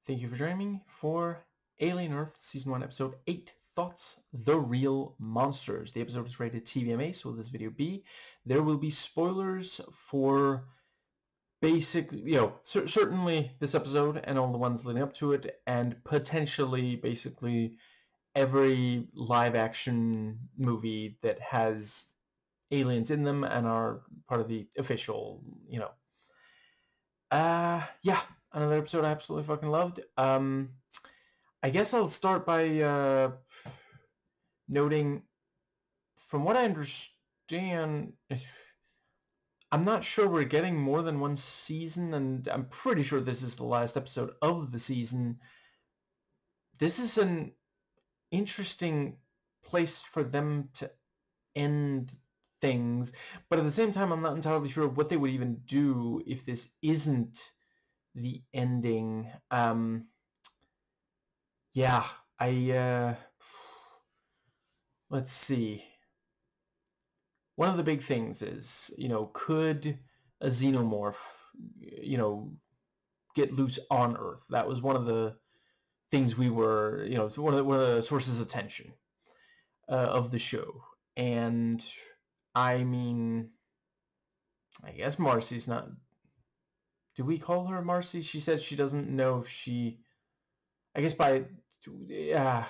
Thank you for joining me for Alien Earth Season 1, Episode 8, Thoughts, The Real Monsters. The episode is rated TVMA, so will this video be? There will be spoilers for basically, certainly this episode and all the ones leading up to it, and potentially, basically, every live-action movie that has aliens in them and are part of the official, yeah, another episode I absolutely fucking loved. I guess I'll start by noting, from what I understand, I'm not sure we're getting more than one season, and I'm pretty sure this is the last episode of the season. This is an interesting place for them to end things, but at the same time, I'm not entirely sure what they would even do if this isn't the ending. Yeah, let's see. One of the big things is, could a xenomorph, get loose on Earth? That was one of the things we were, one of the sources of tension of the show. And I mean, I guess Marcy's not. Do we call her Marcy? She said she doesn't know if she. I guess yeah,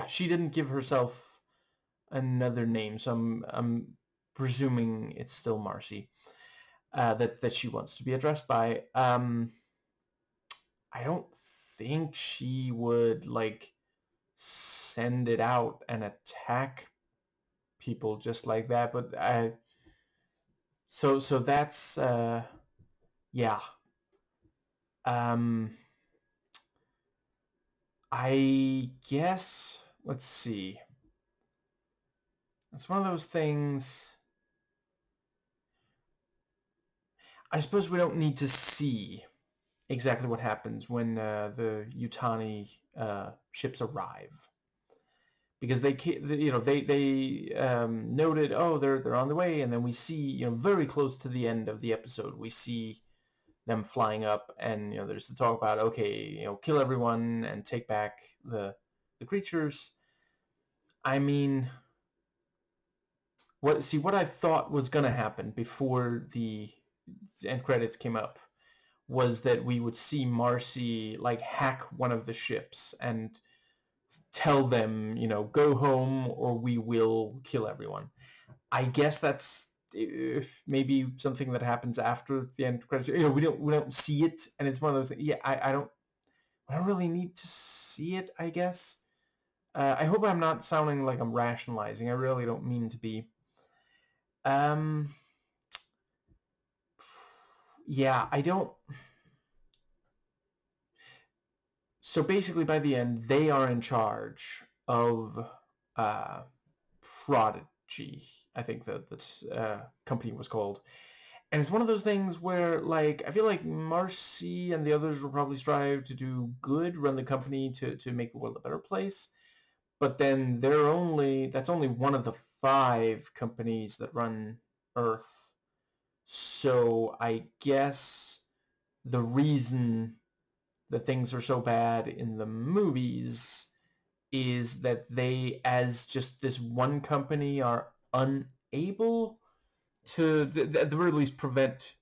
she didn't give herself another name, so I'm presuming it's still Marcy that she wants to be addressed by. I don't think she would send it out and attack people just like that, but so that's yeah. Um, I guess, let's see. It's one of those things. I suppose we don't need to see exactly what happens when the Yutani ships arrive, because they noted, oh, they're on the way, and then we see, very close to the end of the episode, we see them flying up, and there's the talk about, okay, kill everyone and take back the creatures. I mean, what I thought was going to happen before the end credits came up was that we would see Marcy hack one of the ships and tell them, go home or we will kill everyone. I guess that's maybe something that happens after the end credits. We don't see it, and it's one of those things. Yeah, I don't really need to see it, I guess. I hope I'm not sounding like I'm rationalizing. I really don't mean to be. Yeah, I don't. So basically, by the end, they are in charge of Prodigy. I think that company was called. And it's one of those things where, I feel like Marcy and the others will probably strive to do good, run the company to make the world a better place. But then that's only one of the 5 companies that run Earth. So I guess the reason that things are so bad in the movies is that they, as just this one company, are unable to, at the very least, prevent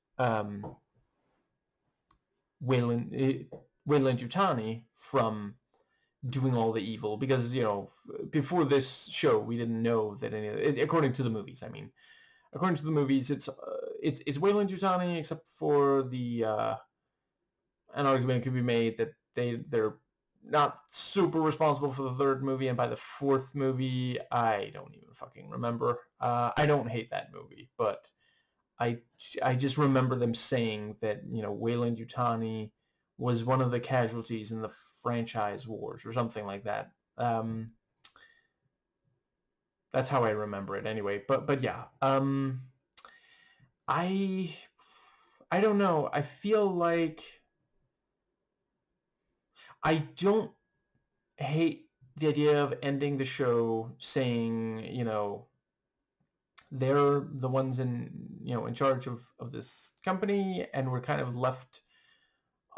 Weyland-Yutani from doing all the evil, because before this show we didn't know that according to the movies. I mean, according to the movies, it's Weyland-Yutani, except for the an argument could be made that they're not super responsible for the 3rd movie, and by the 4th movie, I don't even fucking remember. I don't hate that movie, but I just remember them saying that Weyland-Yutani was one of the casualties in the franchise wars or something like that. That's how I remember it anyway. But yeah, I don't know. I feel like I don't hate the idea of ending the show saying, they're the ones in charge of this company, and we're kind of left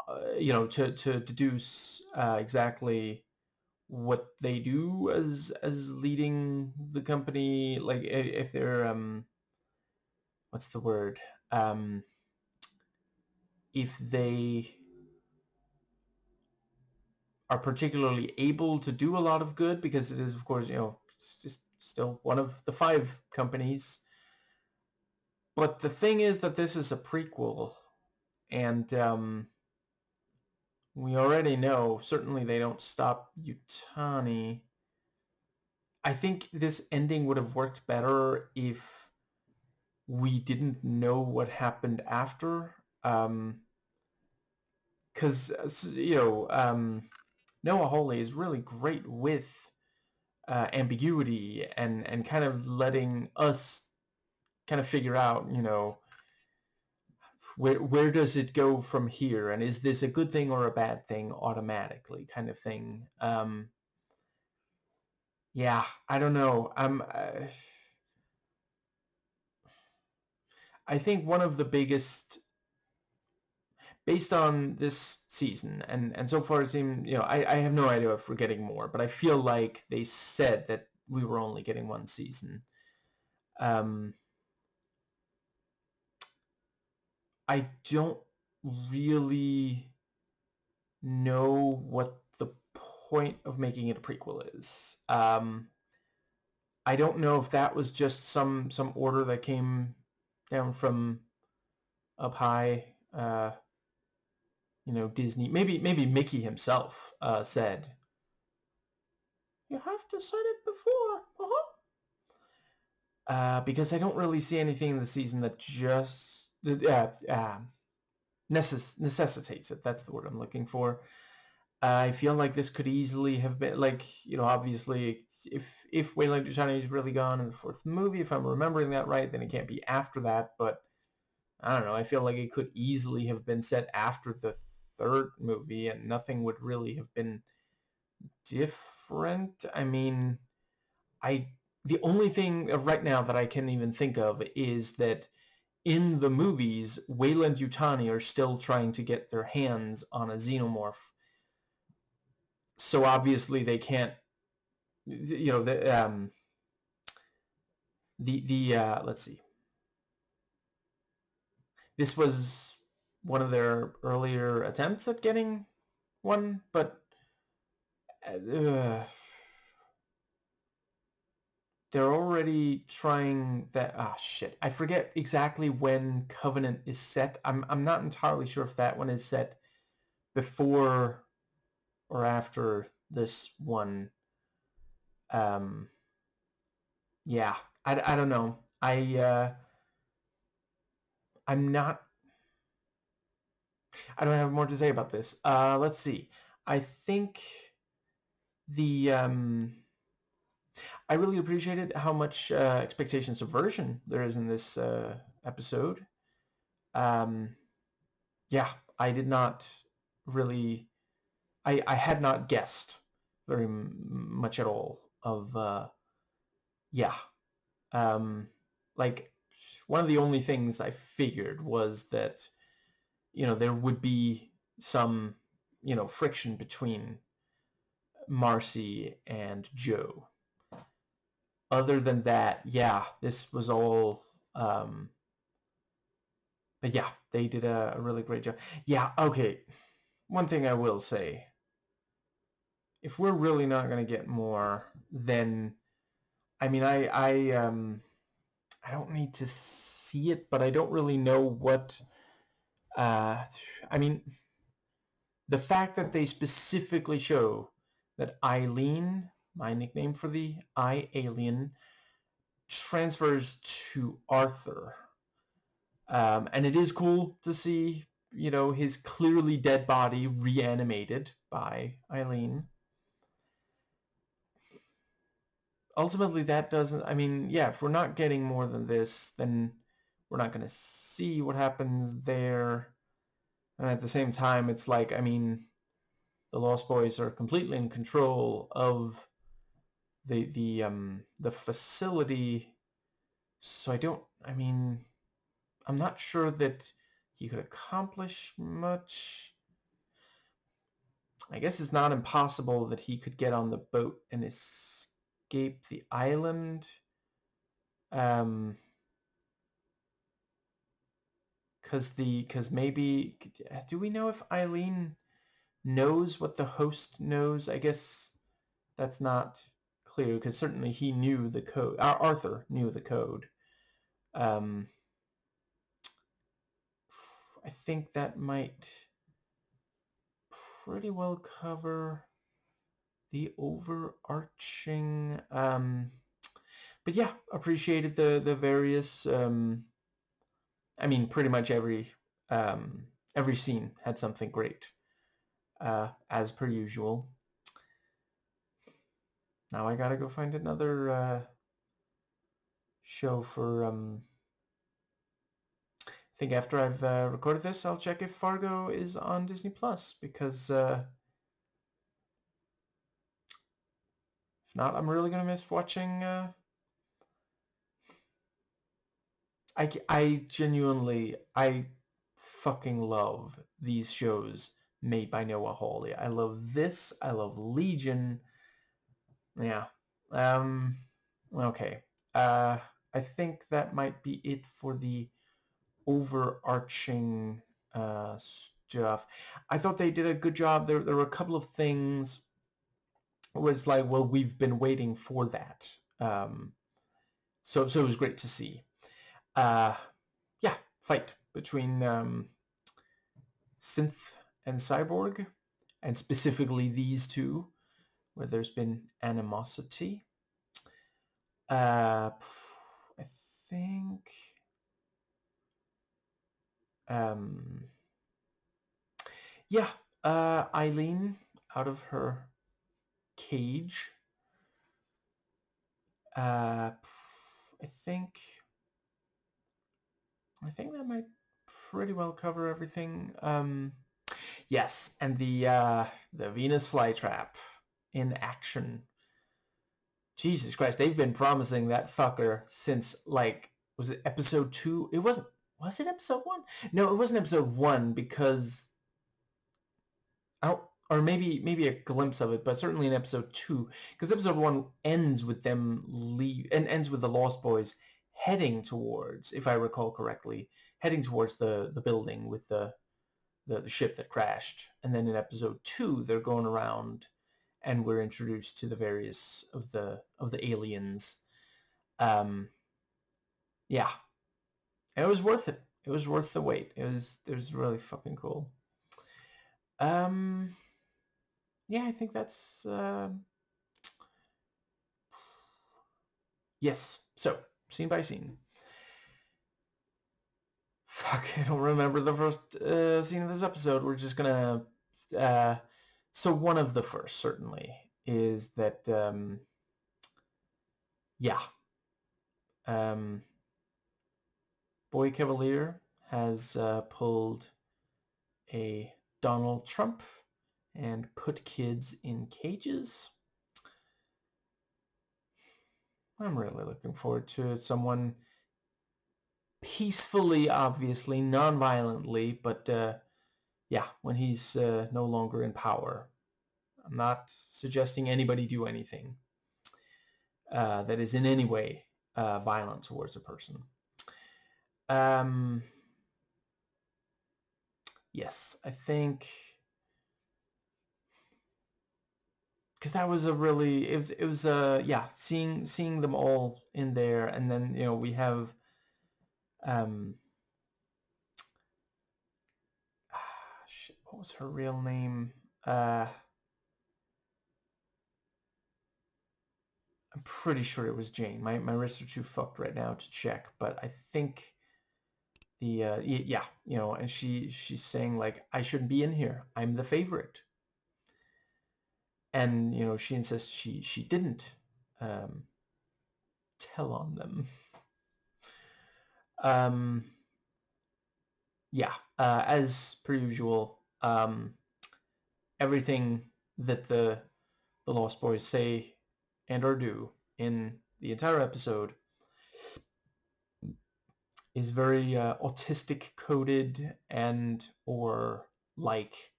to do exactly what they do as leading the company. Like if they're what's the word? If they are particularly able to do a lot of good, because it is, of course, it's just still one of the 5 companies. But the thing is that this is a prequel, and we already know, certainly they don't stop Yutani. I think this ending would have worked better if we didn't know what happened after. Because, Noah Hawley is really great with ambiguity and kind of letting us kind of figure out, where does it go from here, and is this a good thing or a bad thing automatically, kind of thing. Yeah, I don't know. I think one of the biggest, based on this season, and so far it seemed, I have no idea if we're getting more, but I feel like they said that we were only getting 1 season. I don't really know what the point of making it a prequel is. I don't know if that was just some order that came down from up high. Disney, maybe Mickey himself said, "You have to set it before." Because I don't really see anything in the season that just necessitates it. That's the word I'm looking for. I feel like this could easily have been, like, obviously, if Weyland Yutani is really gone in the 4th movie, if I'm remembering that right, then it can't be after that. But I don't know. I feel like it could easily have been set after the 3rd movie, and nothing would really have been different. I mean, the only thing right now that I can even think of is that in the movies, Weyland Yutani are still trying to get their hands on a xenomorph. So obviously they can't, let's see. This was one of their earlier attempts at getting one, but they're already trying that. Shit. I forget exactly when Covenant is set. I'm not entirely sure if that one is set before or after this one. Yeah, I don't know. I'm not. I don't have more to say about this. Let's see. I think the I really appreciated how much expectation subversion there is in this episode. Yeah, I did not really. I had not guessed very much at all of. Yeah, like, one of the only things I figured was that, there would be some, friction between Marcy and Joe. Other than that, yeah, this was all, but yeah, they did a really great job. Yeah, okay. One thing I will say, if we're really not going to get more, then, I mean, I don't need to see it, but I don't really know what, I mean, the fact that they specifically show that Eileen, my nickname for the alien, transfers to Arthur. And it is cool to see, his clearly dead body reanimated by Eileen. Ultimately, that doesn't, I mean, yeah, if we're not getting more than this, then we're not going to see what happens there. And at the same time, it's like, I mean, the Lost Boys are completely in control of the facility. So I'm not sure that he could accomplish much. I guess it's not impossible that he could get on the boat and escape the island. Because maybe, do we know if Eileen knows what the host knows? I guess that's not clear, because certainly he knew the code. Arthur knew the code. I think that might pretty well cover the overarching. But yeah, appreciated the various. I mean, pretty much every scene had something great, as per usual. Now I gotta go find another show for. I think after I've recorded this, I'll check if Fargo is on Disney Plus, because if not, I'm really gonna miss watching. I genuinely fucking love these shows made by Noah Hawley. I love this. I love Legion. Yeah. Okay. I think that might be it for the overarching stuff. I thought they did a good job. There were a couple of things where it's like, well, we've been waiting for that. So it was great to see. Yeah, fight between Synth and Cyborg, and specifically these two, where there's been animosity. I think. Yeah, Eileen out of her cage. I think that might pretty well cover everything. Yes, and the Venus flytrap in action. Jesus Christ, they've been promising that fucker since, like, was it episode 2? It wasn't. Was it episode 1? No, it wasn't episode 1, because or maybe a glimpse of it, but certainly in episode 2, because episode 1 ends with them and ends with the Lost Boys heading towards, if I recall correctly, heading towards the building with the ship that crashed. And then in episode 2, they're going around, and we're introduced to the various of the aliens. Yeah, it was worth it. It was worth the wait. It was really fucking cool. Yeah, I think that's yes. So, scene by scene. Fuck, I don't remember the first scene of this episode. We're just gonna so one of the first, certainly, is that yeah. Boy Cavalier has pulled a Donald Trump and put kids in cages. I'm really looking forward to someone peacefully, obviously, non-violently, but yeah, when he's no longer in power. I'm not suggesting anybody do anything that is in any way violent towards a person. Yes, I think, because that was a really, it was yeah, seeing them all in there, and then we have shit, what was her real name? I'm pretty sure it was Jane. My wrists are too fucked right now to check, but I think the yeah, and she's saying, like, I shouldn't be in here. I'm the favorite. And she insists she didn't tell on them. Yeah, as per usual, everything that the Lost Boys say and or do in the entire episode is very autistic coded and or like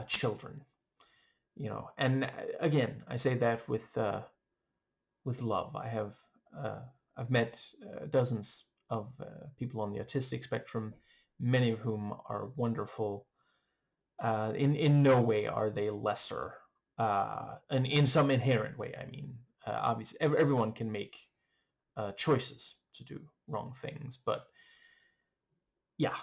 children. and again, I say that with love. I've met dozens of people on the autistic spectrum, many of whom are wonderful. In no way are they lesser, and in some inherent way. I mean, obviously, everyone can make choices to do wrong things, but yeah.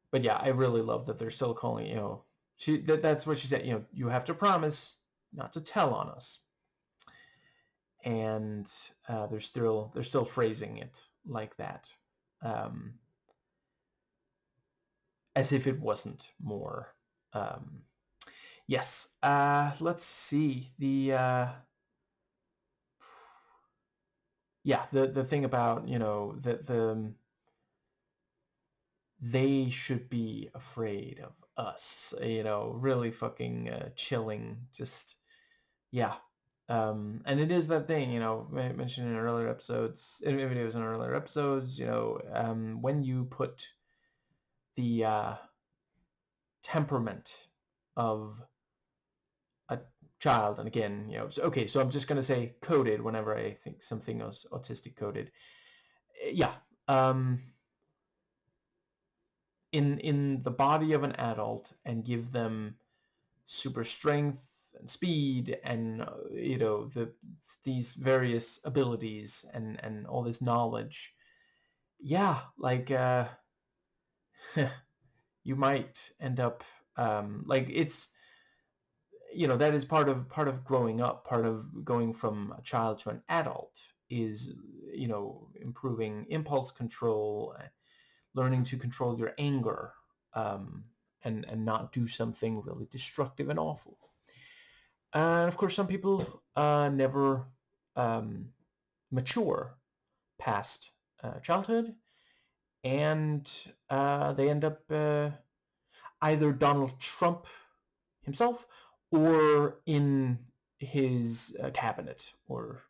But yeah, I really love that they're still calling, that's what she said, you have to promise not to tell on us. And they're still phrasing it like that, um, as if it wasn't more. Yes. Let's see the thing about the they should be afraid of us. Really fucking chilling. Just yeah. And it is that thing, mentioned in earlier episodes, in videos in earlier episodes, when you put the temperament of a child, and again, okay, so I'm just going to say coded whenever I think something is autistic coded. Yeah. In the body of an adult and give them super strength and speed and these various abilities and all this knowledge. Yeah, like you might end up like it's that is part of growing up, part of going from a child to an adult is improving impulse control, learning to control your anger, and not do something really destructive and awful. And of course, some people never mature past childhood, and they end up either Donald Trump himself or in his cabinet or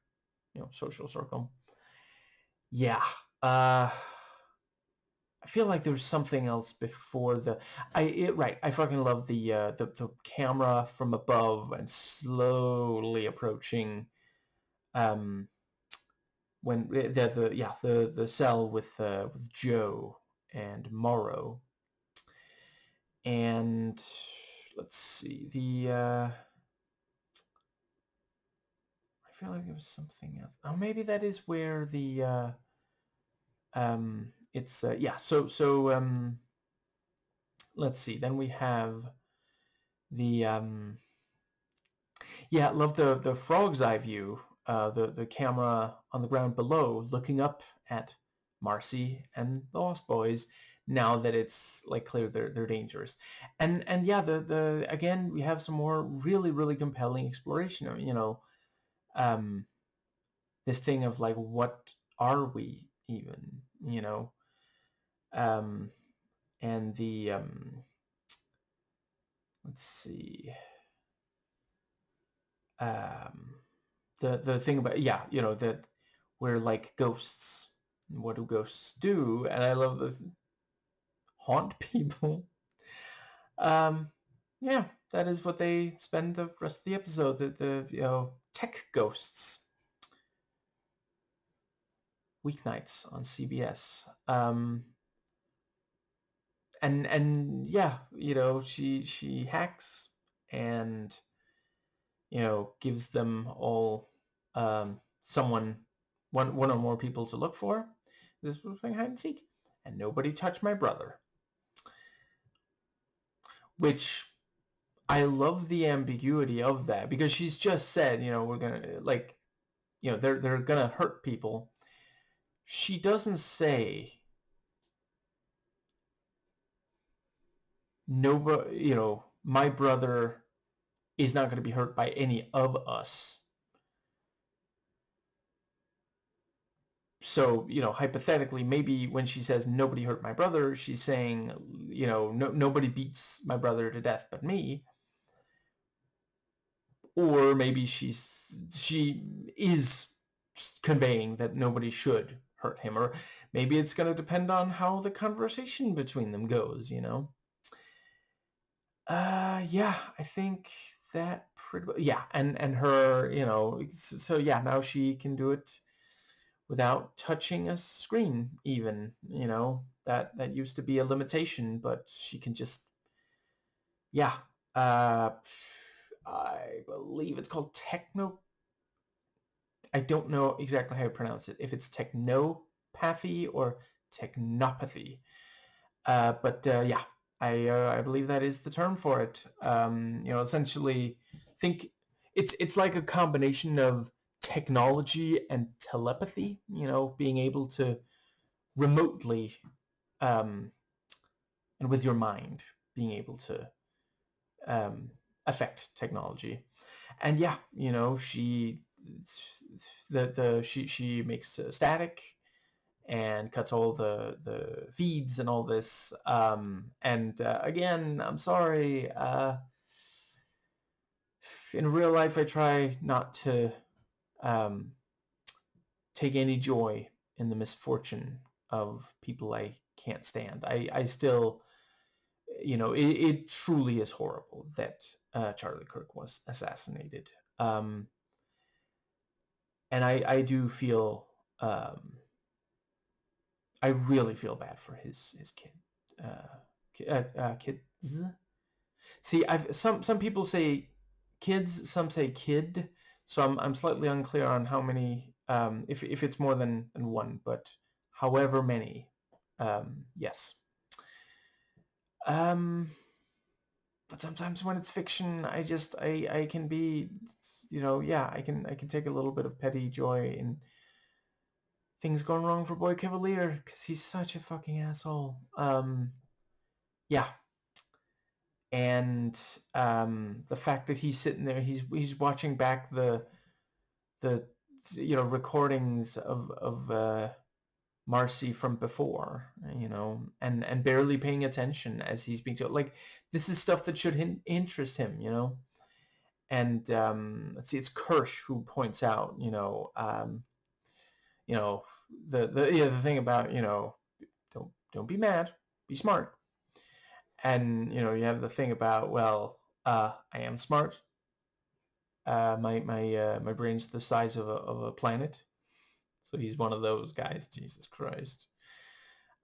social circle. Yeah. I feel like there was something else before right. I fucking love the camera from above and slowly approaching, when the cell with Joe and Morrow. And let's see, I feel like there was something else. Oh, maybe that is where it's let's see. Then we have the I love the frog's eye view, the camera on the ground below looking up at Marcy and the Lost Boys. Now that it's like clear they're dangerous, and yeah, the again we have some more really really compelling exploration of this thing of like, what are we even, and the let's see, the thing about that we're like ghosts. What do ghosts do? And I love this, haunt people. Yeah, that is what they spend the rest of the episode. The tech ghosts. Weeknights on CBS. And yeah, she hacks and gives them all one or more people to look for. This was playing hide and seek, and nobody touched my brother. Which I love the ambiguity of that, because she's just said, we're gonna they're gonna hurt people. She doesn't say nobody, my brother is not going to be hurt by any of us. So, hypothetically, maybe when she says nobody hurt my brother, she's saying, nobody beats my brother to death but me. Or maybe she is conveying that nobody should hurt him. Or maybe it's going to depend on how the conversation between them goes, Yeah, I think that pretty well. Yeah, and her, so yeah, now she can do it without touching a screen even, that used to be a limitation, but she can just, yeah. Uh, I believe it's called techno. I don't know exactly how to pronounce it, if it's technopathy or technopathy. But yeah, I believe that is the term for it. Essentially, think it's like a combination of technology and telepathy. Being able to remotely, um, and with your mind, being able to um, affect technology. And yeah, she makes static and cuts all the feeds and all this. And again, I'm sorry. In real life, I try not to um, take any joy in the misfortune of people I can't stand. I still, it truly is horrible that Charlie Kirk was assassinated. And I do feel, I really feel bad for his kid, kids. See, some people say kids, some say kid, so I'm slightly unclear on how many, if it's more than one, but however many, yes. But sometimes when it's fiction, I can be, yeah, I can take a little bit of petty joy in things going wrong for Boy Cavalier because he's such a fucking asshole. Yeah, and the fact that he's sitting there, he's watching back the recordings of Marcy from before, and barely paying attention as he's being told. Like, this is stuff that should interest him, And let's see, it's Kirsch who points out, the thing about, don't be mad, be smart. And you have the thing about, well, I am smart. My brain's the size of a planet, so he's one of those guys. Jesus Christ.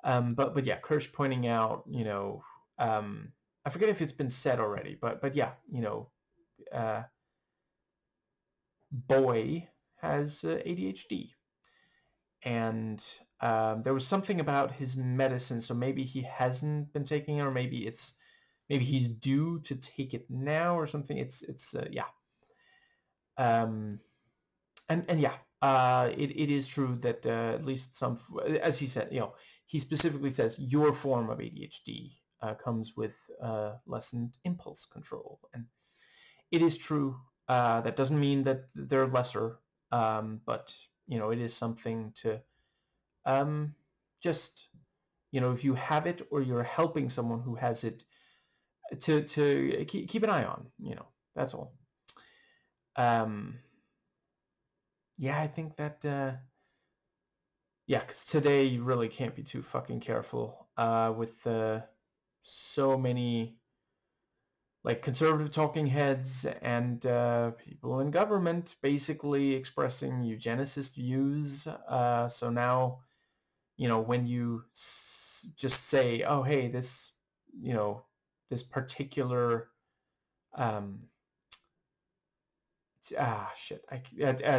But yeah, Kirsch pointing out, I forget if it's been said already, but yeah, uh, Boy has ADHD, and there was something about his medicine, so maybe he hasn't been taking it, or maybe he's due to take it now or something. It's yeah. And yeah, it is true that at least some, as he said, he specifically says your form of ADHD comes with lessened impulse control, and it is true. That doesn't mean that they're lesser, but it is something to just, if you have it or you're helping someone who has it, to keep an eye on. That's all. Yeah, I think that, yeah, because today you really can't be too fucking careful with so many, like, conservative talking heads and people in government basically expressing eugenicist views. So now, when you just say, oh, hey, this particular um, shit,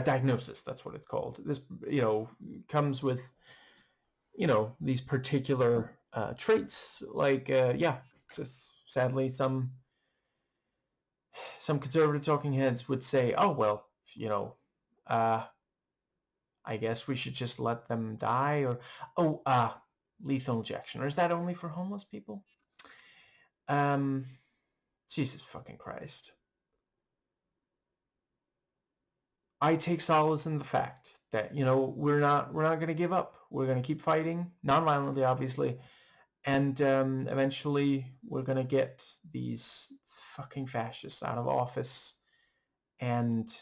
diagnosis, that's what it's called. This, comes with, these particular traits, like, yeah, just sadly some conservative talking heads would say, oh, well, uh, I guess we should just let them die, or, oh, lethal injection, or is that only for homeless people? Um, Jesus fucking Christ. I take solace in the fact that, we're not going to give up. We're going to keep fighting, non-violently, obviously, and eventually we're going to get these fucking fascists out of office. And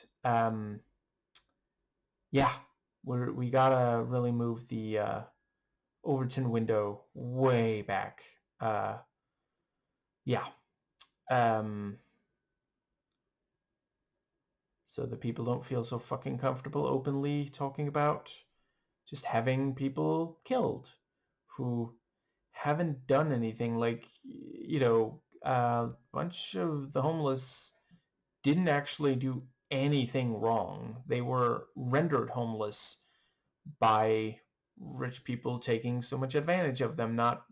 yeah, we gotta really move the Overton window way back. Yeah. so that people don't feel so fucking comfortable openly talking about just having people killed who haven't done anything. Like, a bunch of the homeless didn't actually do anything wrong. They were rendered homeless by rich people taking so much advantage of them, not,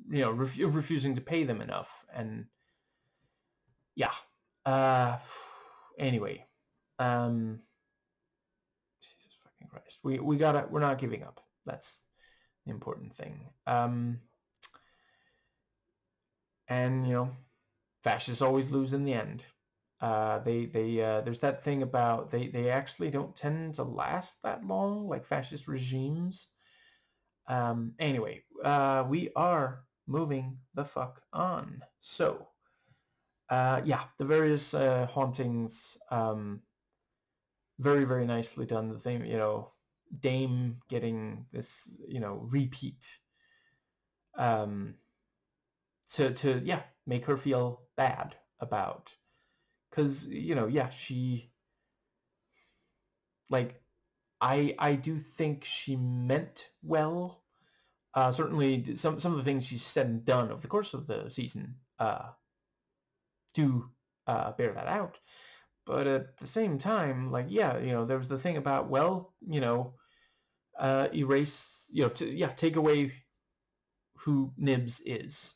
refusing to pay them enough. And yeah. Anyway, Jesus fucking Christ. We're not giving up. That's the important thing. And fascists always lose in the end. There's that thing about they actually don't tend to last that long, like fascist regimes. Anyway, we are moving the fuck on. So, yeah, the various hauntings, very, very nicely done. The thing, Dame getting this, repeat, um, to yeah, make her feel bad about, because yeah, she, like, I do think she meant well. Certainly, some of the things she's said and done over the course of the season do bear that out. But at the same time, like, yeah, there was the thing about, well, erase, take away who Nibs is.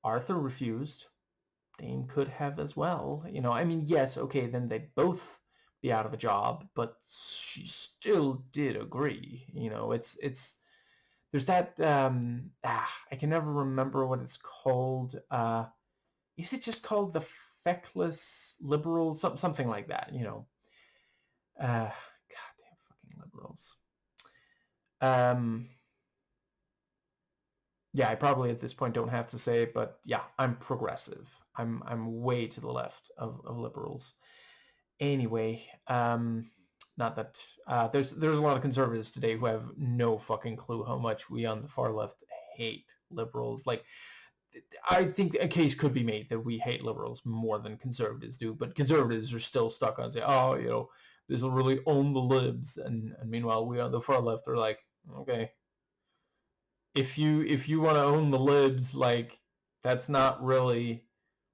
Arthur refused. Dame could have as well. I mean, yes, okay, then they'd both be out of a job, but she still did agree. It's there's that I can never remember what it's called. Is it just called the feckless liberal? Something like that, goddamn fucking liberals. Yeah, I probably at this point don't have to say it, but yeah, I'm progressive. I'm way to the left of liberals. Anyway, not that there's a lot of conservatives today who have no fucking clue how much we on the far left hate liberals. Like, I think a case could be made that we hate liberals more than conservatives do, but conservatives are still stuck on saying, oh, this will really own the libs, and meanwhile we on the far left are like, okay, if you want to own the libs, like, that's not really,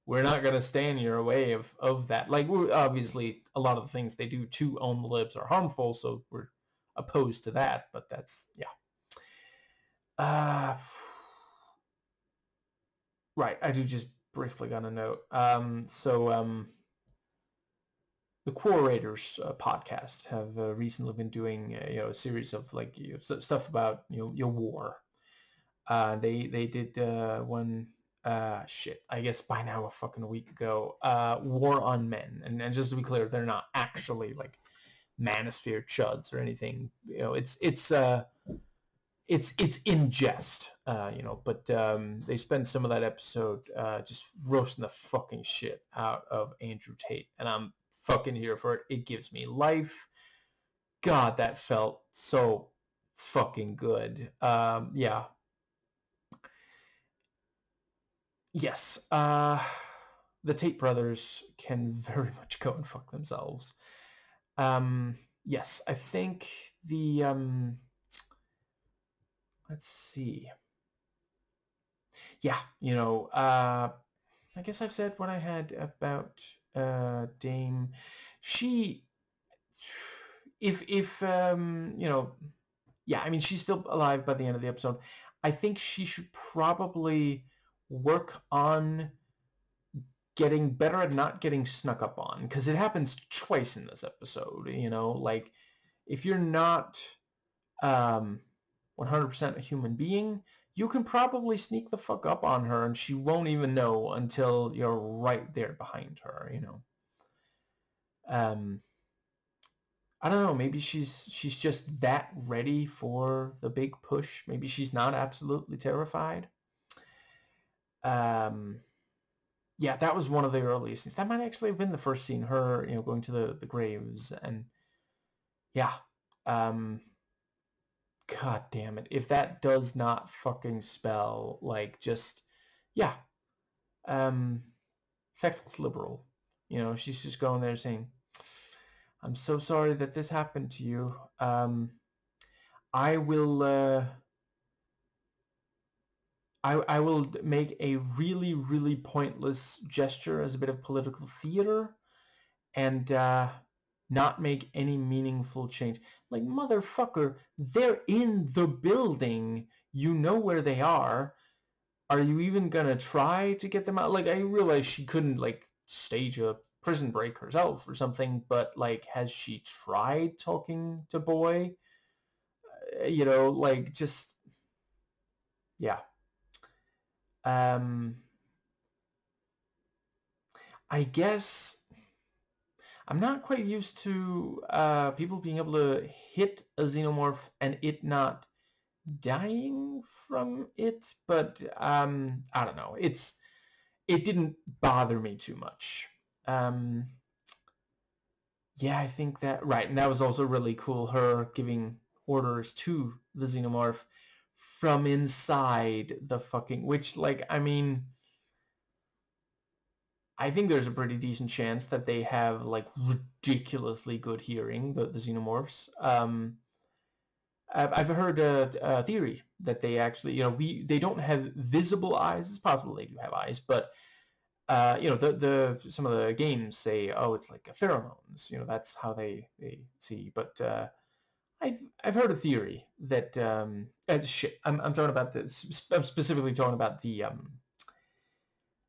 we're not going to stand in your way of that. Like, we're obviously, a lot of the things they do to own the libs are harmful, so we're opposed to that, but that's, yeah. Right, I do just briefly got a note. The Quarrators podcast have recently been doing a series of, like, stuff about war. They did one, shit, I guess by now a fucking week ago, War on Men, and just to be clear, they're not actually like manosphere chuds or anything. It's in jest, but they spend some of that episode just roasting the fucking shit out of Andrew Tate, and I'm fucking here for it. It gives me life. God, that felt so fucking good. Yeah. Yes. The Tate brothers can very much go and fuck themselves. Yes, I think the let's see. Yeah, I guess I've said what I had about Dame. She, if yeah, I mean, she's still alive by the end of the episode. I think she should probably work on getting better at not getting snuck up on, because it happens twice in this episode. Like, if you're not 100% a human being, you can probably sneak the fuck up on her and she won't even know until you're right there behind her. um I don't know, maybe she's just that ready for the big push. Maybe she's not absolutely terrified. um yeah, that was one of the earliest scenes. That might actually have been the first scene, her going to the graves. And yeah, um god damn it, if that does not fucking spell, like, just, yeah, feckless liberal. She's just going there saying, I'm so sorry that this happened to you. I will I will make a really, really pointless gesture as a bit of political theater and not make any meaningful change. Like, motherfucker, they're in the building. You know where they are. Are you even gonna try to get them out? Like, I realize she couldn't, like, stage a prison break herself or something, but, like, has she tried talking to Boy? Like, just, yeah. I guess I'm not quite used to people being able to hit a xenomorph and it not dying from it, but I don't know. It didn't bother me too much. Yeah, I think that right, and that was also really cool. Her giving orders to the xenomorph from inside the fucking, which, like, I mean, I think there's a pretty decent chance that they have, like, ridiculously good hearing, the xenomorphs. I've heard a theory that they actually, they don't have visible eyes. It's possible they do have eyes, but the some of the games say, oh, it's like pheromones. That's how they see. But I've heard a theory that shit. I'm talking about this. I'm specifically talking about the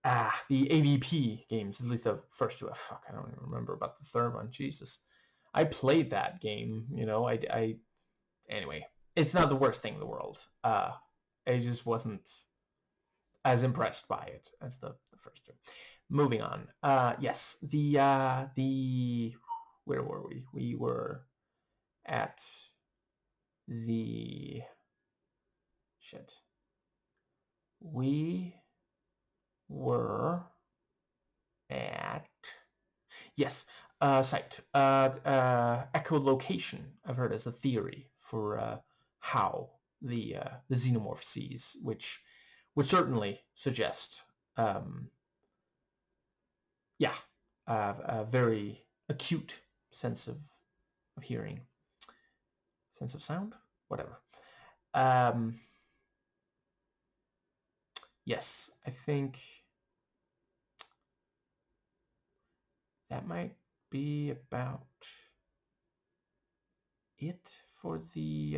AVP games, at least the first two. Fuck, I don't even remember about the third one. Jesus. I played that game, anyway, it's not the worst thing in the world. I just wasn't as impressed by it as the first two. Moving on. Yes, the where were we? We were at the shit. We were at yes, site. Echolocation, I've heard, as a theory for how the xenomorph sees, which would certainly suggest, yeah, a very acute sense of hearing, sense of sound, whatever. Yes, I think that might be about it for the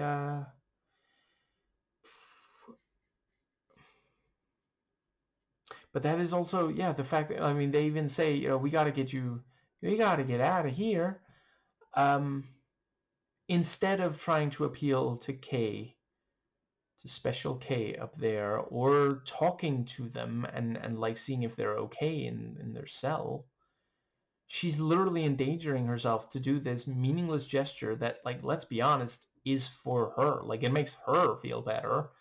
but that is also, yeah, the fact that, I mean, they even say, we got to get out of here, instead of trying to appeal to Special K up there, or talking to them and like seeing if they're okay in their cell. She's literally endangering herself to do this meaningless gesture that, like, let's be honest, is for her. Like, it makes her feel better,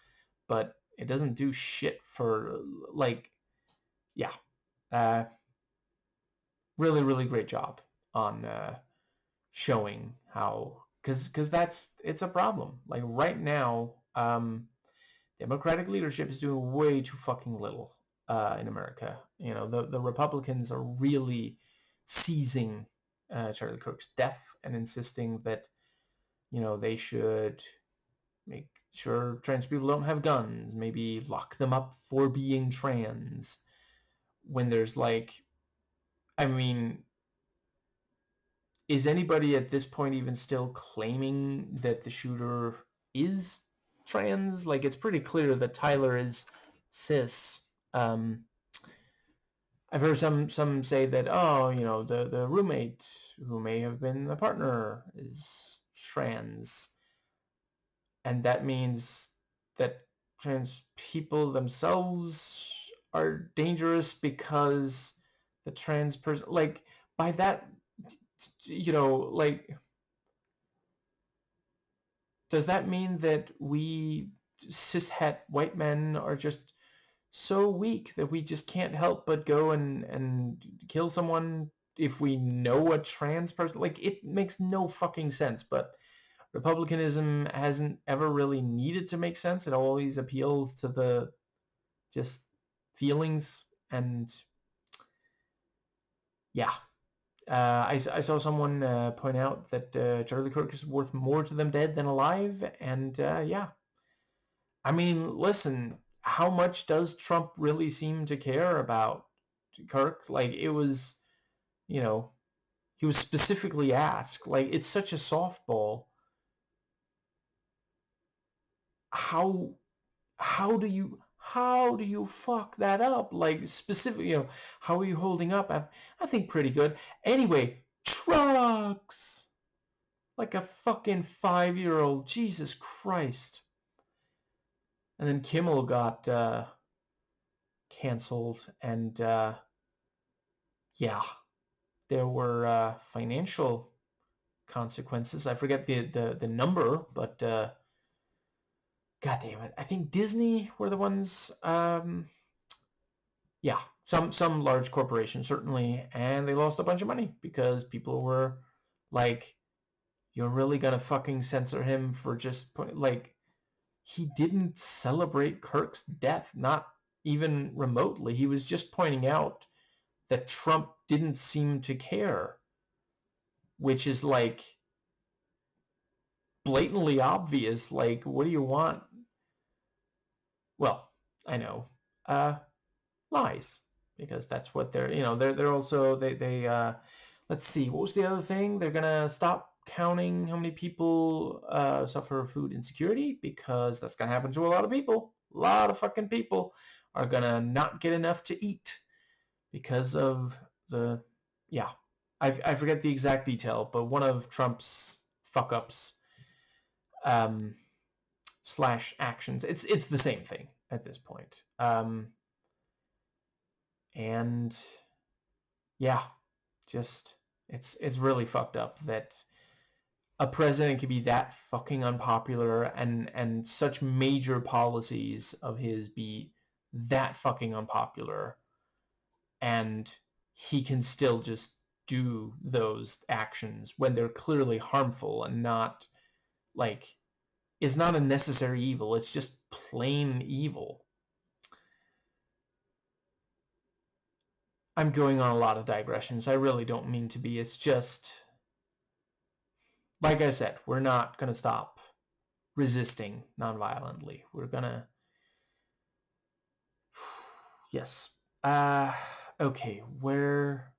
but it doesn't do shit for, like, yeah. Really, really great job on showing how, because it's a problem. Like, right now, Democratic leadership is doing way too fucking little in America. The Republicans are really seizing Charlie Kirk's death and insisting that, they should make sure trans people don't have guns, maybe lock them up for being trans, when there's, like, I mean, is anybody at this point even still claiming that the shooter is trans? Like, it's pretty clear that Tyler is cis. I've heard some say that, oh, the roommate who may have been the partner is trans, and that means that trans people themselves are dangerous because the trans person, like, by that, like, does that mean that we cishet white men are just so weak that we just can't help but go and kill someone if we know a trans person? Like, it makes no fucking sense, but Republicanism hasn't ever really needed to make sense. It always appeals to the just feelings, and yeah. I saw someone point out that Charlie Kirk is worth more to them dead than alive, and yeah. I mean, listen, how much does Trump really seem to care about Kirk? Like, it was, you know, he was specifically asked, like, it's such a softball. How how do you fuck that up? Like, specifically, how are you holding up? I think pretty good. Anyway, trucks. Like a fucking 5-year-old. Jesus Christ. And then Kimmel got canceled, and yeah, there were financial consequences. I forget the number, but god damn it. I think Disney were the ones, yeah, some large corporation certainly, and they lost a bunch of money because people were like, you're really gonna fucking censor him for just putting, like, he didn't celebrate Kirk's death, not even remotely. He was just pointing out that Trump didn't seem to care, which is like blatantly obvious. Like, what do you want? Well, I know, lies, because that's what they're also, they let's see, what was the other thing? They're gonna stop counting how many people suffer food insecurity, because that's gonna happen to a lot of people. A lot of fucking people are gonna not get enough to eat because of the, yeah, I forget the exact detail, but one of Trump's fuck ups, um, slash actions. It's the same thing at this point. And yeah, just it's really fucked up that a president can be that fucking unpopular, and such major policies of his be that fucking unpopular, and he can still just do those actions when they're clearly harmful and not, like, is not a necessary evil. It's just plain evil. I'm going on a lot of digressions. I really don't mean to be. It's just, like I said, we're not going to stop resisting nonviolently. We're going to, yes. Okay, where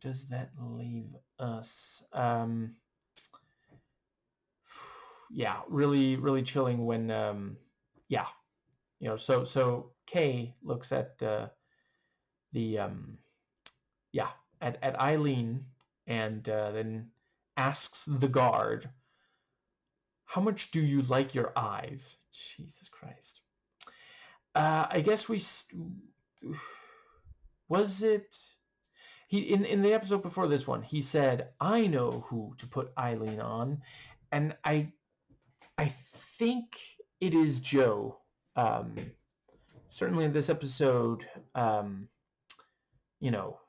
does that leave us? Yeah, really, really chilling when, yeah, so Kay looks at the, yeah, at Eileen, and then asks the guard, how much do you like your eyes? Jesus Christ. I guess was it, he in the episode before this one, he said, I know who to put Eileen on, and I think it is Joe. Um, Certainly in this episode, you know,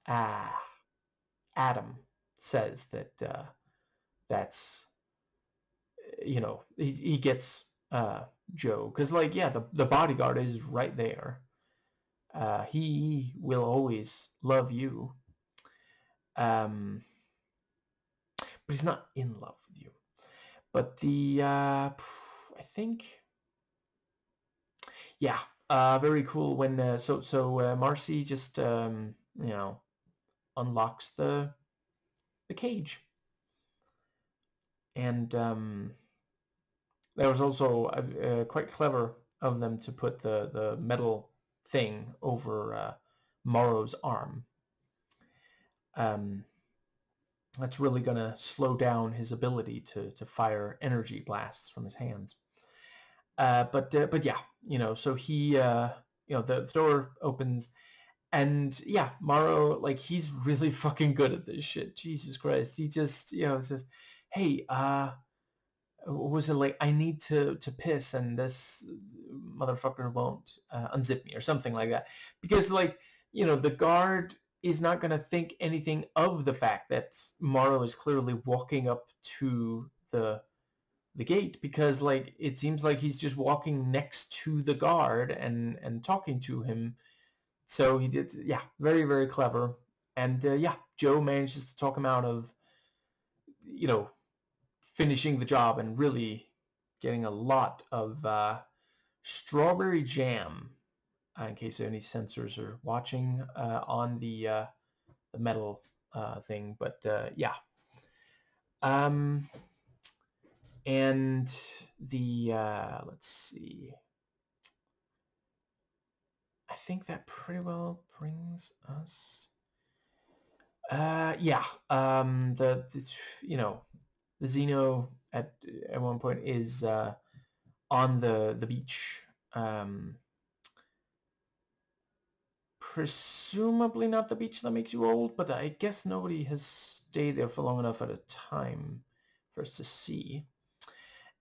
uh, Adam says that that's, he gets Joe, because, like, yeah, the bodyguard is right there. He will always love you, but he's not in love with you. But I think, yeah, very cool when Marcy just unlocks the cage, and that was also quite clever of them to put the metal thing over Morrow's arm. That's really going to slow down his ability to fire energy blasts from his hands. But yeah, so he, the door opens, and yeah, Morrow, like, he's really fucking good at this shit. Jesus Christ. He just, says, hey, was it like, I need to piss, and this motherfucker won't unzip me, or something like that, because, like, the guard is not going to think anything of the fact that Morrow is clearly walking up to the gate, because, like, it seems like he's just walking next to the guard and talking to him So he did, yeah, very, very clever. And yeah, Joe manages to talk him out of, you know, finishing the job and really getting a lot of strawberry jam, in case any censors are watching, on the metal thing. But yeah. Um, and the, let's see. I think that pretty well brings us. Yeah. The you know the Xeno at one point is on the beach. Um, Presumably not the beach that makes you old, but I guess nobody has stayed there for long enough at a time for us to see.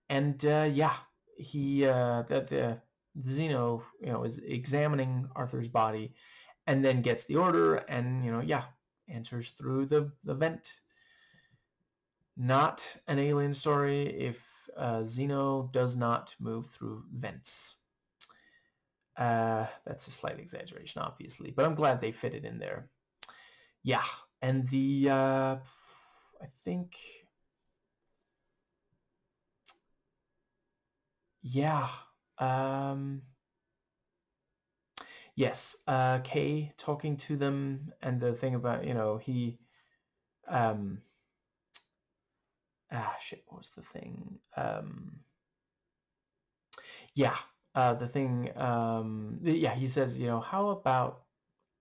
And yeah, he that the Xeno, is examining Arthur's body, and then gets the order, and yeah, enters through the vent. Not an alien story if Xeno does not move through vents. That's a slight exaggeration, obviously, but I'm glad they fit it in there. Yeah, and the I think, yeah, um, yes, Kay talking to them, and the thing about he um shit, what was the thing? Yeah, the thing, yeah, he says, how about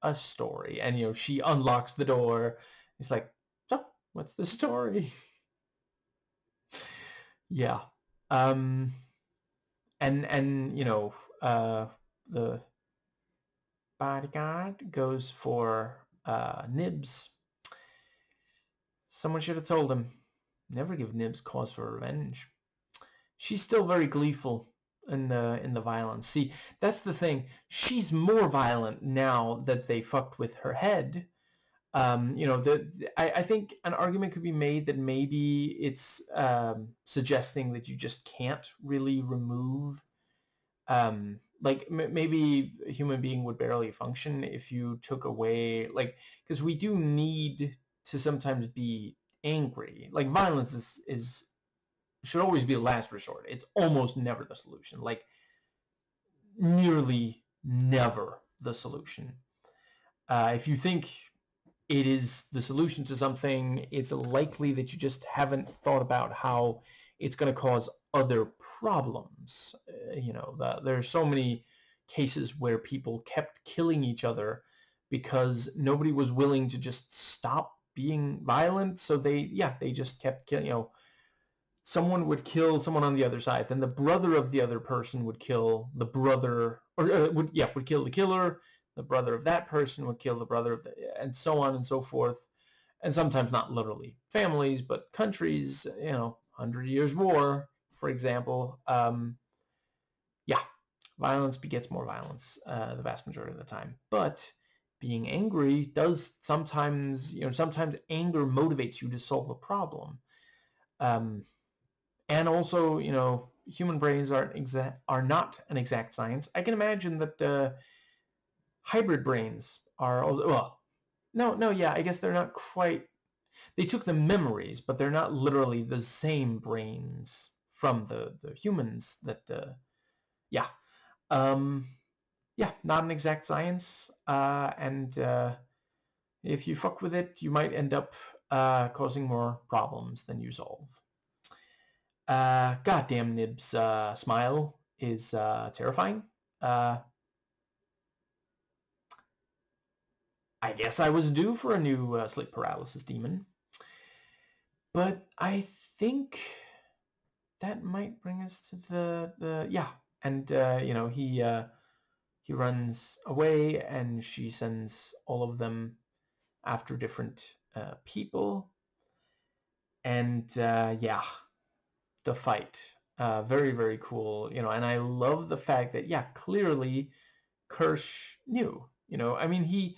a story? And she unlocks the door. He's like, so what's the story? Yeah. um and the bodyguard goes for Nibs. Someone should have told him, never give Nibs cause for revenge. She's still very gleeful in the violence. See, that's the thing. She's more violent now that they fucked with her head. I think an argument could be made that maybe it's suggesting that you just can't really remove, like maybe a human being would barely function if you took away, like, because we do need to sometimes be angry. Like, violence is should always be the last resort. It's almost never the solution. Like, nearly never the solution. If you think it is the solution to something, it's likely that you just haven't thought about how it's going to cause other problems. There are so many cases where people kept killing each other because nobody was willing to just stop being violent. So they just kept killing. Someone would kill someone on the other side, then the brother of the other person would kill the brother, or would kill the killer. The brother of that person would kill the brother of and so on and so forth. And sometimes not literally families, but countries. 100 Years' War, for example. Yeah, violence begets more violence the vast majority of the time. But being angry does sometimes, sometimes anger motivates you to solve a problem. And also, human brains are not an exact science. I can imagine that hybrid brains are also, well, no, yeah, I guess they're not quite. They took the memories, but they're not literally the same brains from the humans that, yeah. Um, yeah, not an exact science. And if you fuck with it, you might end up causing more problems than you solve. Goddamn, Nib's smile is terrifying. Uh, I guess I was due for a new sleep paralysis demon. But I think that might bring us to the yeah. And he runs away, and she sends all of them after different people. And yeah, the fight, very, very cool. And I love the fact that, yeah, clearly Kirsch knew. I mean,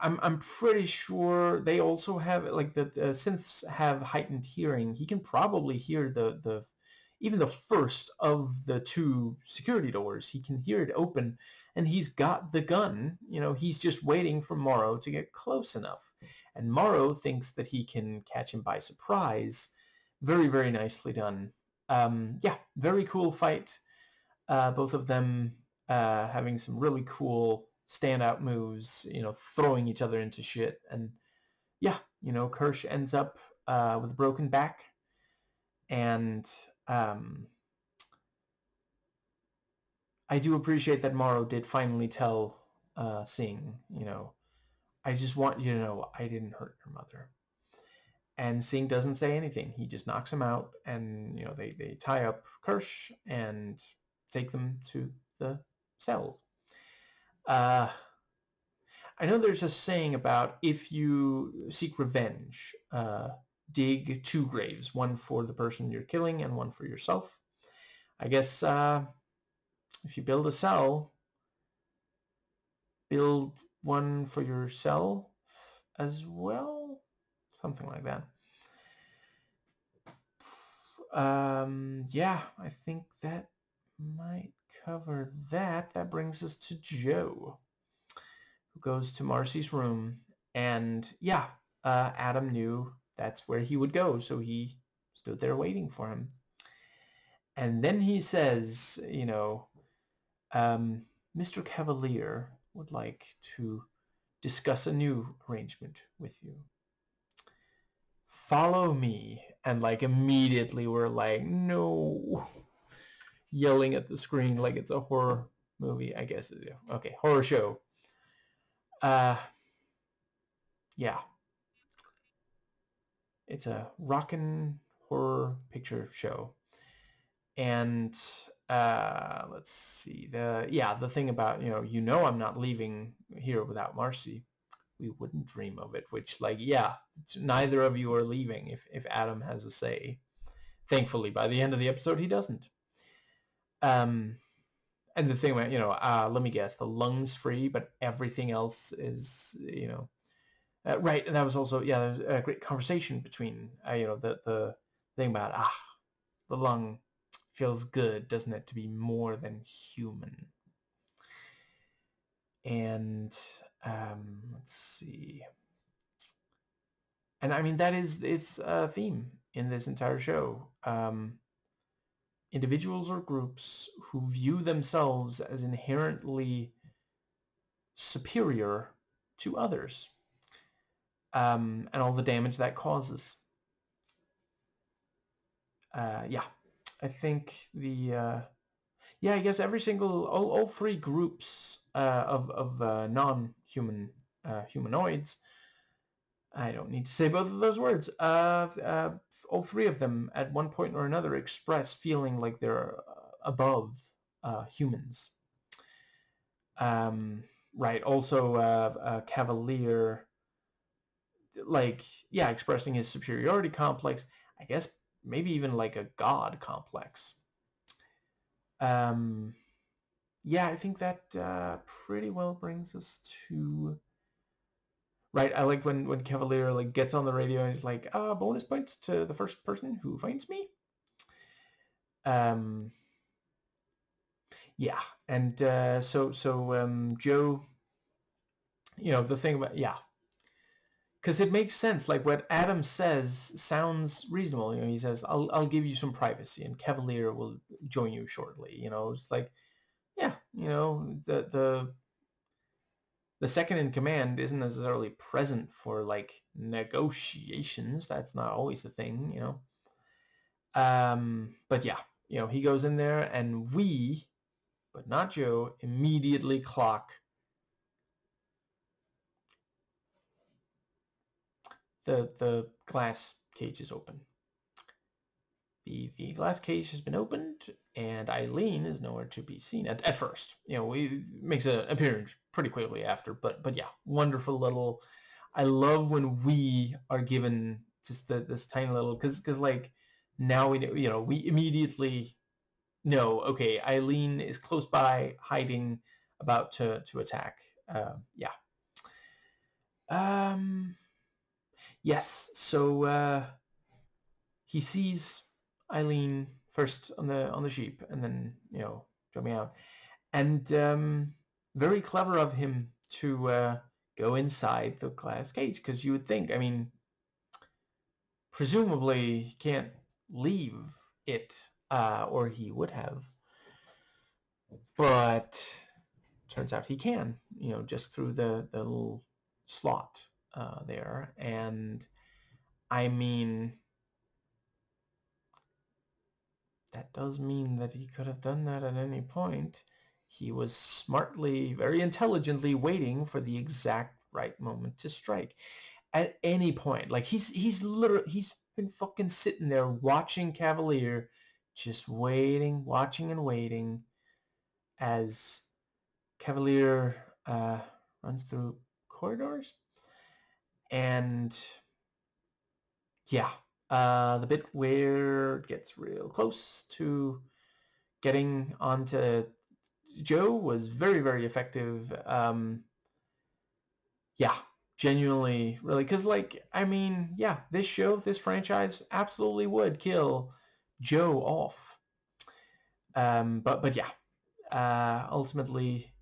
I'm pretty sure they also have, like, the synths have heightened hearing. He can probably hear the even the first of the two security doors. He can hear it open, and he's got the gun. He's just waiting for Morrow to get close enough. And Morrow thinks that he can catch him by surprise. Very, very nicely done. Yeah, very cool fight. Both of them having some really cool standout moves, throwing each other into shit. And yeah, Kirsch ends up with a broken back. And I do appreciate that Morrow did finally tell Singh, I just want you to know I didn't hurt your mother. And Singh doesn't say anything. He just knocks him out, and they tie up Kirsch and take them to the cell. I know there's a saying about if you seek revenge, dig two graves, one for the person you're killing and one for yourself. I guess if you build a cell, build one for yourself as well. Something like that. Yeah, I think that might cover that. That brings us to Joe, who goes to Marcy's room. And yeah, Adam knew that's where he would go, so he stood there waiting for him. And then he says, Mr. Cavalier would like to discuss a new arrangement with you. Follow me. And immediately we're like, no. Yelling at the screen like it's a horror movie, I guess. Okay, horror show. Yeah. It's a rockin' horror picture show. And let's see. The thing about, I'm not leaving here without Marcy. We wouldn't dream of it, which neither of you are leaving if Adam has a say. Thankfully, by the end of the episode, he doesn't. And the thing about, let me guess, the lungs free, but everything else is, right. And that was also, there was a great conversation between, the thing about, the lung feels good, doesn't it, to be more than human. And let's see. And I mean, that is it's a theme in this entire show. Individuals or groups who view themselves as inherently superior to others, and all the damage that causes. Yeah, I think I guess every single, all three groups of non-human humanoids. I don't need to say both of those words. All three of them at one point or another express feeling like they're above humans. Right. Also, Cavalier, expressing his superiority complex. I guess maybe even like a god complex. Yeah, I think that pretty well brings us to... Right, I like when Cavalier gets on the radio and he's like, bonus points to the first person who finds me. Yeah, and so Joe, the thing about, because it makes sense. Like what Adam says sounds reasonable. He says, I'll give you some privacy, and Cavalier will join you shortly. It's like, yeah, the second in command isn't necessarily present for negotiations. That's not always a thing, But yeah, he goes in there, and we, but not Joe, immediately clock the glass cage is open. The glass cage has been opened, and Eileen is nowhere to be seen at first. He makes an appearance pretty quickly after, but yeah, wonderful little... I love when we are given just this tiny little, because now we know, we immediately know, okay, Eileen is close by, hiding, about to attack. Yeah. Yes. So he sees Eileen first on the sheep, and then jumping out. And very clever of him to go inside the glass cage, because you would think, I mean, presumably he can't leave it, or he would have. But turns out he can, just through the little slot there. And I mean, that does mean that he could have done that at any point. He was smartly, very intelligently waiting for the exact right moment to strike. At any point, like he's been fucking sitting there watching Cavalier, just waiting, watching and waiting, as Cavalier runs through corridors. And yeah, the bit where it gets real close to getting onto Joe was very, very effective. Yeah, genuinely, really, because, like, I mean, yeah, this franchise absolutely would kill Joe off. But yeah, ultimately,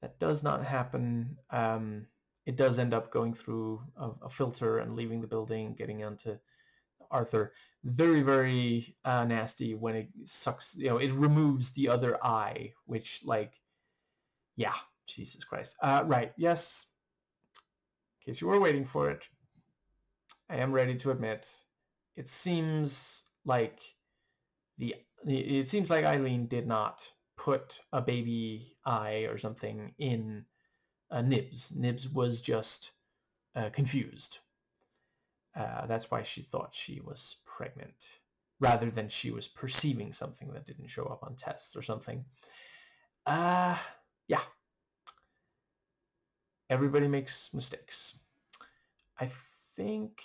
that does not happen. It does end up going through a filter and leaving the building, getting onto Arthur. Very, very nasty when it sucks. It removes the other eye, which, like, yeah, Jesus Christ. Right, yes. In case you were waiting for it, I am ready to admit, it seems like Eileen did not put a baby eye or something in Nibs. Nibs was just confused. That's why she thought she was pregnant, rather than she was perceiving something that didn't show up on tests or something. Yeah. Everybody makes mistakes. I think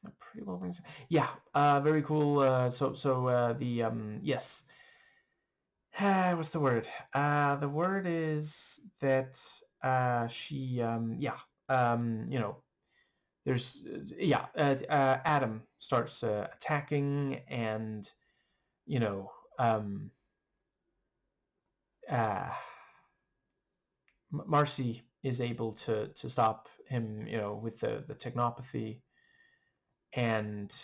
that pretty well brings it. Yeah, very cool. Yes. What's the word? The word is that she, there's, Adam starts attacking, and, Marcy is able to stop him, with the technopathy, and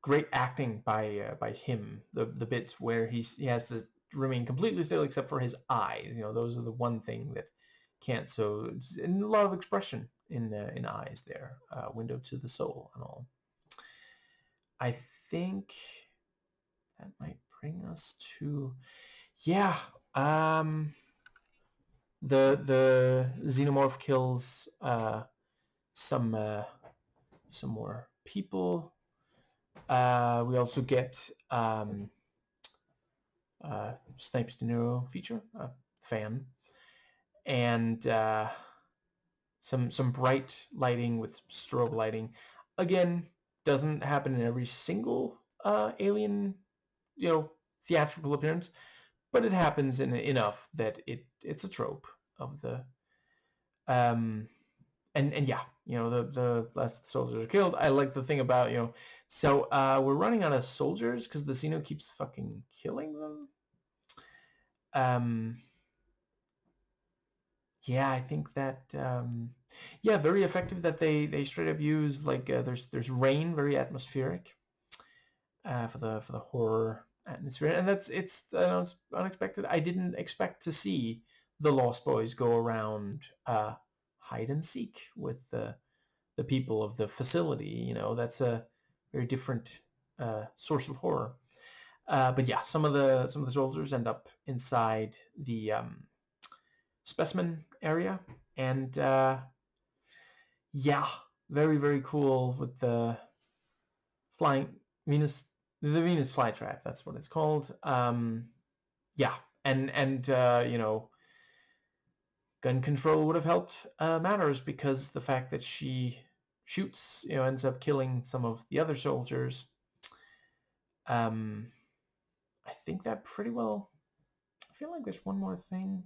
great acting by him. The bits where he has to remain completely still except for his eyes. Those are the one thing that can't. So and a lot of expression in eyes there. Window to the soul and all. I think that might bring us to, yeah. The xenomorph kills some more people. We also get Snipes De Niro feature, fan, and some bright lighting with strobe lighting. Again, doesn't happen in every single Alien, theatrical appearance, but it happens in enough that it's a trope of the and yeah, the last soldiers are killed. I like the thing about, so we're running out of soldiers because the Xeno keeps fucking killing them. Yeah, I think that yeah, very effective that they straight up use, like, there's rain, very atmospheric for the horror atmosphere, and it's unexpected. I didn't expect to see the Lost Boys go around hide and seek with the people of the facility. That's a very different source of horror. But yeah, some of the soldiers end up inside the specimen area, and yeah, very, very cool with the flying Venus, the Venus flytrap. That's what it's called. Yeah, and gun control would have helped matters, because the fact that she shoots, ends up killing some of the other soldiers. I think that pretty well. I feel like there's one more thing.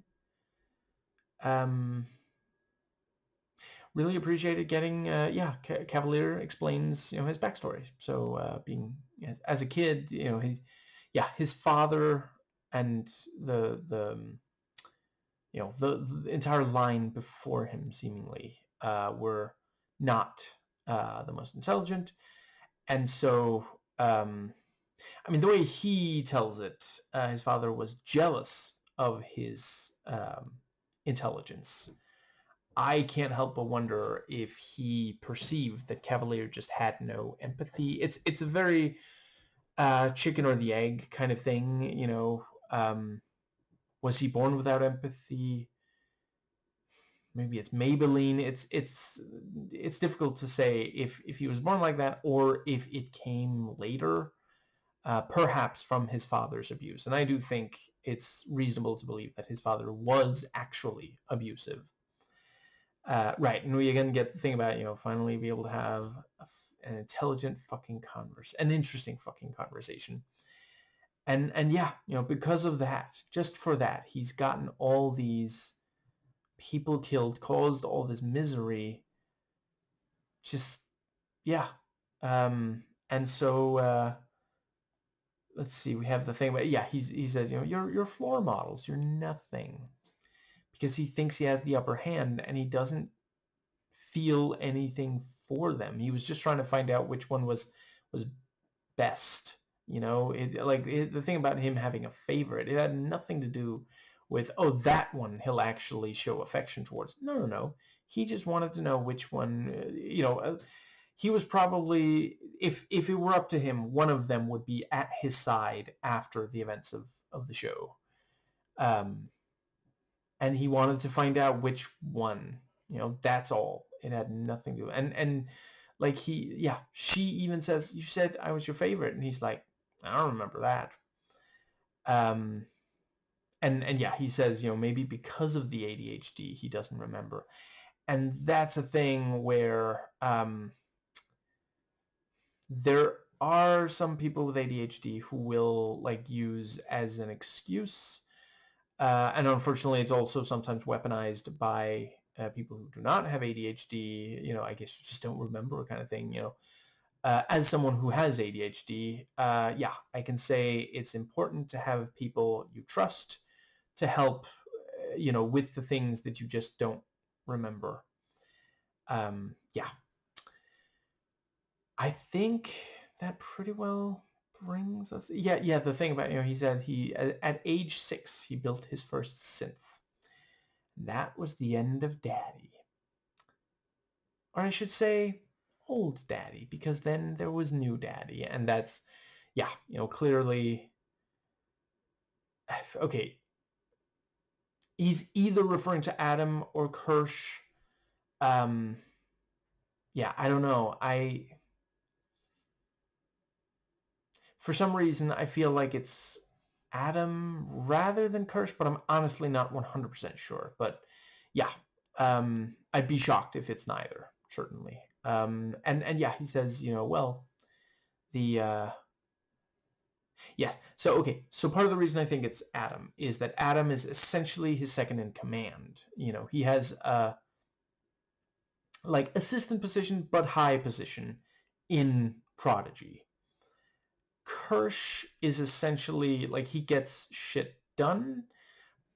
really appreciated getting, Cavalier explains, his backstory. So being as a kid, his father and the entire line before him seemingly were not the most intelligent, and so I mean the way he tells it, his father was jealous of his intelligence. I can't help but wonder if he perceived that Cavalier just had no empathy. It's a very chicken or the egg kind of thing, was he born without empathy? Maybe it's Maybelline. It's difficult to say if he was born like that or if it came later, perhaps from his father's abuse. And I do think it's reasonable to believe that his father was actually abusive. Right, and we again get the thing about, finally be able to have an intelligent fucking an interesting fucking conversation. And yeah, because of that, just for that, he's gotten all these people killed, caused all this misery. Just, yeah. And so, let's see, we have the thing about, he says, you're floor models, you're nothing. Because he thinks he has the upper hand and he doesn't feel anything for them. He was just trying to find out which one was best. The thing about him having a favorite, it had nothing to do with, oh, that one he'll actually show affection towards. No. He just wanted to know which one, he was probably, if it were up to him, one of them would be at his side after the events of the show. And he wanted to find out which one. That's all. It had nothing to do. And like she even says, you said I was your favorite, and he's like, I don't remember that. And yeah, he says, maybe because of the ADHD, he doesn't remember. And that's a thing where there are some people with ADHD who will use as an excuse. And unfortunately, it's also sometimes weaponized by people who do not have ADHD. I guess you just don't remember kind of thing. As someone who has ADHD, I can say it's important to have people you trust to help, with the things that you just don't remember. I think that pretty well brings us. Yeah. The thing about, he said at age 6 he built his first synth. That was the end of Daddy, or I should say, old Daddy, because then there was new Daddy, and that's clearly okay. He's either referring to Adam or Kirsch. I don't know. For some reason, I feel like it's Adam rather than Kirsch, but I'm honestly not 100% sure. But yeah, I'd be shocked if it's neither, certainly. And yeah, he says, well, the yes. So okay. So part of the reason I think it's Adam is that Adam is essentially his second in command. He has a assistant position, but high position in Prodigy. Kirsch is essentially he gets shit done,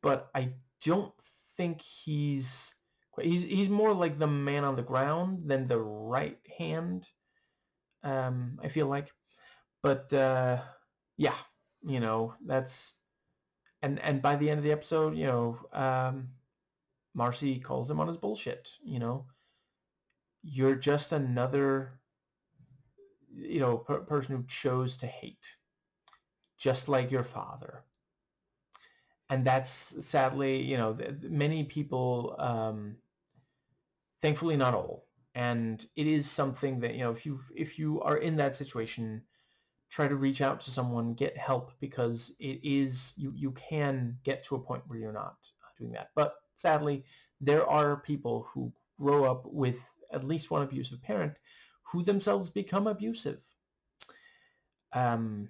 but I don't think he's more like the man on the ground than the right hand. I feel like, but that's and by the end of the episode, Marcy calls him on his bullshit. You're just another person who chose to hate, just like your father. And that's sadly, many people, thankfully not all. And it is something that, if you are in that situation, try to reach out to someone, get help, because it is, you can get to a point where you're not doing that. But sadly, there are people who grow up with at least one abusive parent who themselves become abusive. And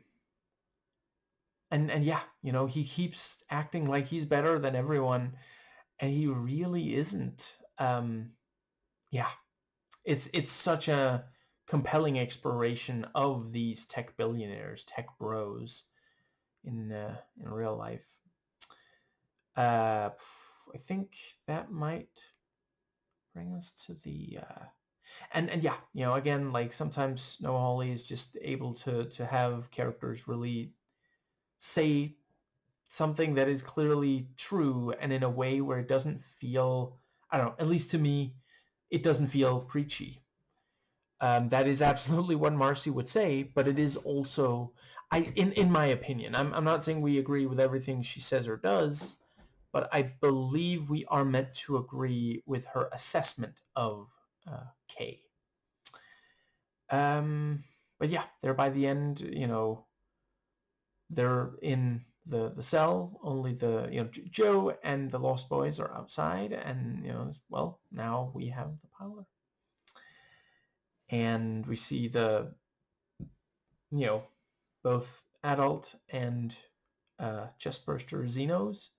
yeah, he keeps acting like he's better than everyone, and he really isn't. yeah, it's such a compelling exploration of these tech billionaires, tech bros in real life. I think that might bring us to the and yeah, again, like sometimes Noah Hawley is just able to have characters really say something that is clearly true and in a way where it doesn't feel, I don't know, at least to me, it doesn't feel preachy. That is absolutely what Marcy would say, but it is also, in my opinion, I'm not saying we agree with everything she says or does, but I believe we are meant to agree with her assessment of Kay. But yeah, they're by the end, they're in the cell. Only Joe and the Lost Boys are outside, and well, now we have the power, and we see the both adult and chestburster Xenos.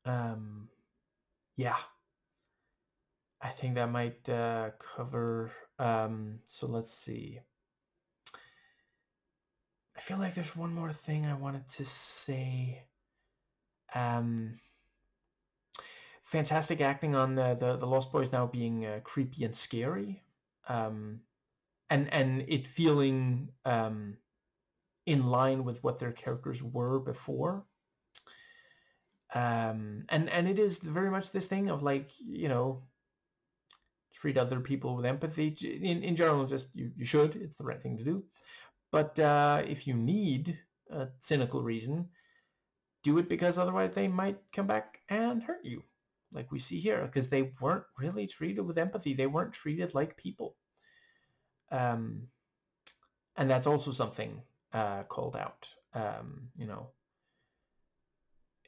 Um, yeah, I think that might cover. So let's see. I feel like there's one more thing I wanted to say. Fantastic acting on the Lost Boys now being creepy and scary, and it feeling in line with what their characters were before. And it is very much this thing of like, treat other people with empathy. In general, just you should. It's the right thing to do. But if you need a cynical reason, do it because otherwise they might come back and hurt you, like we see here, because they weren't really treated with empathy. They weren't treated like people. And that's also something called out,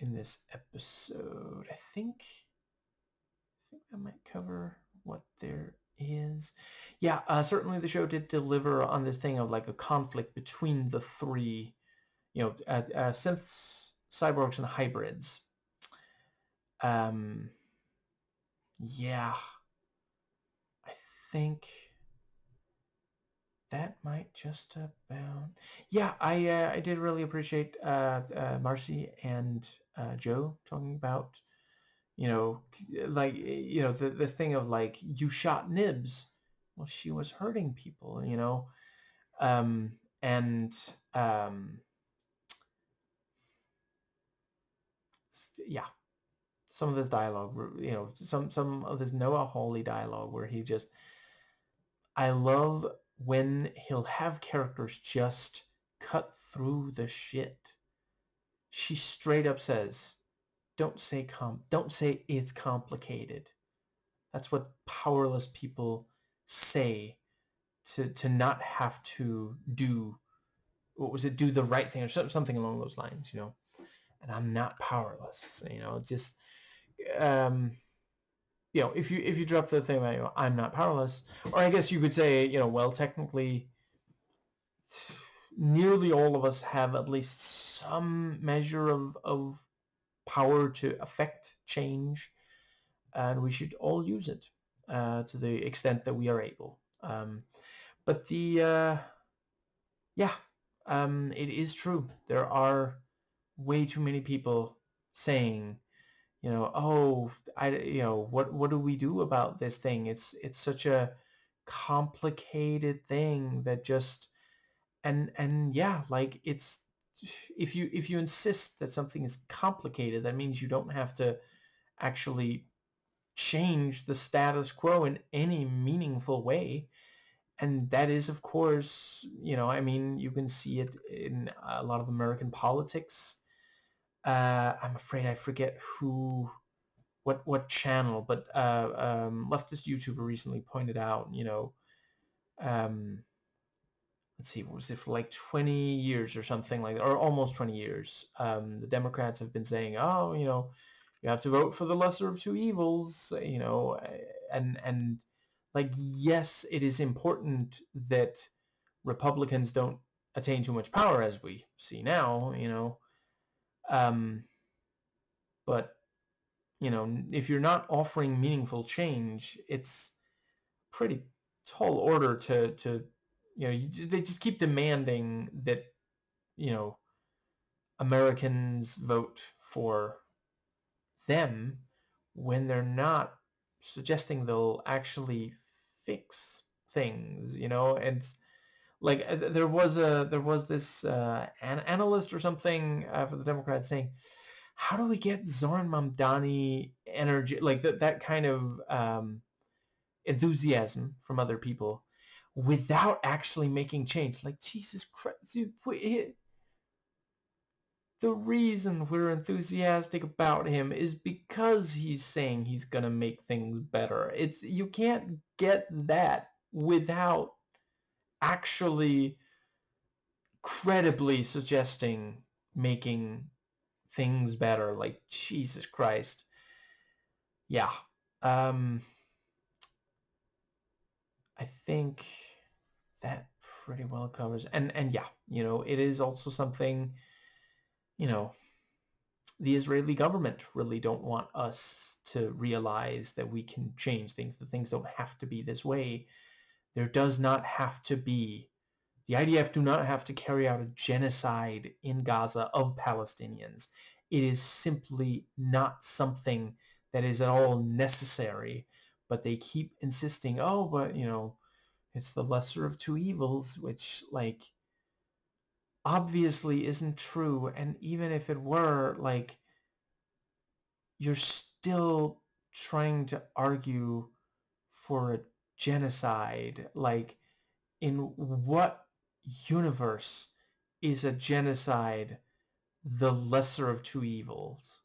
in this episode. I think that might cover what there is. Yeah, certainly the show did deliver on this thing of like a conflict between the three, synths, cyborgs, and hybrids. Yeah, I think that might just about. Yeah, I did really appreciate Marcy and Joe talking about, like, this thing of like, you shot Nibs. Well, she was hurting people, and yeah, some of this dialogue, some of this Noah Hawley dialogue where he just, I love when he'll have characters just cut through the shit. She straight up says, don't say it's complicated. That's what powerless people say to not have to do, what was it, do the right thing or something along those lines, and I'm not powerless, just if you drop the thing about, I'm not powerless, or I guess you could say, well, technically nearly all of us have at least some measure of power to affect change, and we should all use it to the extent that we are able. But yeah, it is true. There are way too many people saying, oh, what do we do about this thing? It's such a complicated thing that just, and yeah, like, it's, if you insist that something is complicated, that means you don't have to actually change the status quo in any meaningful way. And that is, of course, I mean, you can see it in a lot of American politics. I'm afraid I forget what channel, but leftist YouTuber recently pointed out, um, let's see, what was it, for like 20 years or something like that, or almost 20 years, the Democrats have been saying, oh, you have to vote for the lesser of two evils, and like, yes, it is important that Republicans don't attain too much power, as we see now, but if you're not offering meaningful change, it's pretty tall order to they just keep demanding that, you know, Americans vote for them when they're not suggesting they'll actually fix things, and like there was this an analyst or something for the Democrats saying, how do we get Zoran Mamdani energy, like that kind of enthusiasm from other people without actually making change? Like, Jesus Christ, dude, the reason we're enthusiastic about him is because he's saying he's gonna make things better. You can't get that without actually credibly suggesting making things better. Like, Jesus Christ. Yeah. I think that pretty well covers. And yeah, it is also something, you know, the Israeli government really don't want us to realize that we can change things, that things don't have to be this way. There does not have to be, the IDF do not have to carry out a genocide in Gaza of Palestinians. It is simply not something that is at all necessary, but they keep insisting, oh, but, it's the lesser of two evils, which, like, obviously isn't true. And even if it were, like, you're still trying to argue for a genocide. Like, in what universe is a genocide the lesser of two evils?